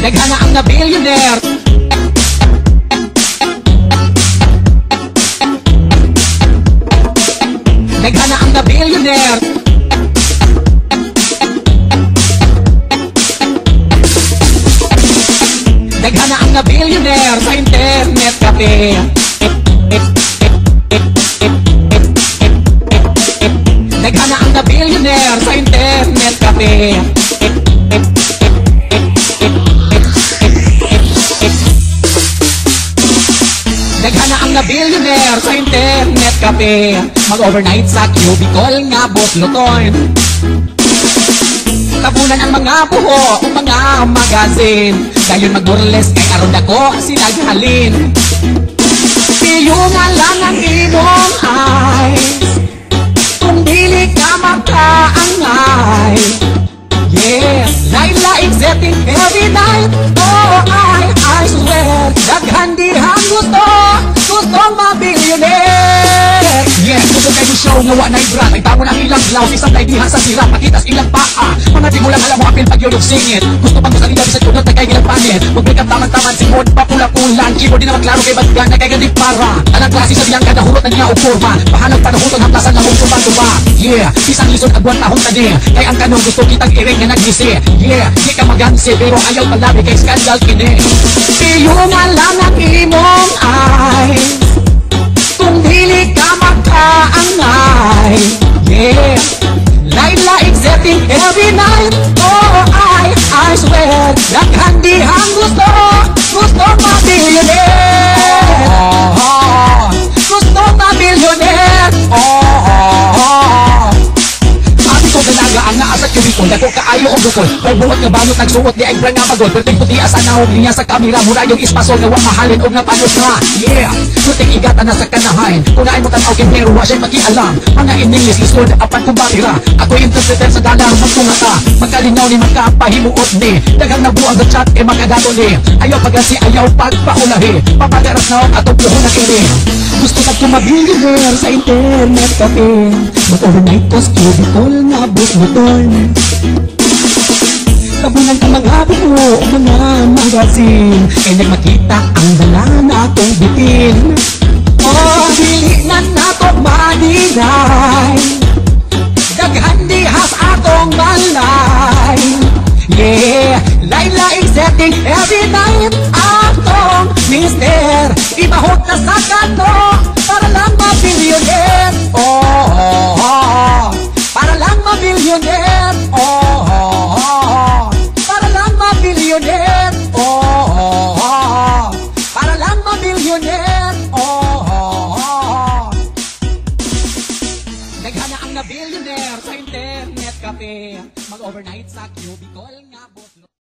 Naghana ang na-billionaire. Naghana ang na-billionaire. Naghana ang na-billionaire sa internet cafe. Naghana ang na-billionaire sa internet cafe. Naghana ang na-billionaire sa internet cafe. Mag-overnight sa cubicle nga botloton. Tabunan ang mga buho o mga magazine. Dayon mag-burles kay karon dako sinaghalin. Iyo nga lang ang imong eyes kung dili ka makaangay. Yeah, Laila exiting every night. Oh, I swear daghan dihang gustong ma-billionaire. Yeah, gusto kayo show nga wa na'y bra. May tamon ang ilang blouse, isang naidihan sa sira. Pakitas ilang paa, mga di mo lang alam mo apil pag yun singit. Gusto pang gusalida sa tunod na kay gilang panit. Mag-break up tamang-taman, simod pa pula-pulan. Keyboard di na maklaro kay Badgan na kay gandip para. Anang klase sa bilang kada hurot na niya o forma. Pahanag panahuton hamplasan na mong tuba-tuba. Yeah, isang lisod agwan tahong tani. Kay ang kanong gusto kitang iring na nagisi. Yeah, di ka magansi pero ayaw palabi kay skandal kini. Iyo nga lang ang imong eyes kung dili ka makaangay. Yeah, Laila exiting every night. Oh, I swear daghan dihang gusto ma-billionaire. Gusto ma-billionaire. Dalaga ang naa sa cubicle, dako kaayo o bukol. May buhat nga banot nagsuot di ay brand nga magod. Perting puti asa nahog niya sa kamera. Mura yung espasol nga wa mahalin o nga panos na. Yeah, suting igata na sa kanahain. Kung naay mo tanaw kin pero wa siya'y makialam. Mga in English lisod apan kung barira. Ako'y interpreter sa dalang magtungata. Magkalinaw ni magkapahimuot ni. Dagang nabuang sa chat e magkadato ni. Ayaw pagasi ayaw pagpaulahi. Papagaras na ang atong puho na kini. Gusto na kumabillionaire sa internet cafe. Mag-overnight ko sa cubicle nga botloton. Tabunan ka mga buho o mga magazine. E nagmakita ang dala na akong bitin. Oh, dili na nato madinay. Daghan dihas atong balay. Yeah, Laila exiting every night. Atong mister, ibahot na sa kanto para lang ma-billionaire. Para lang ma-billionaire. Para lang ma-billionaire. Para lang ma-billionaire. Naghana ang na-billionaire sa internet cafe. Mag-overnight sa cubicle nga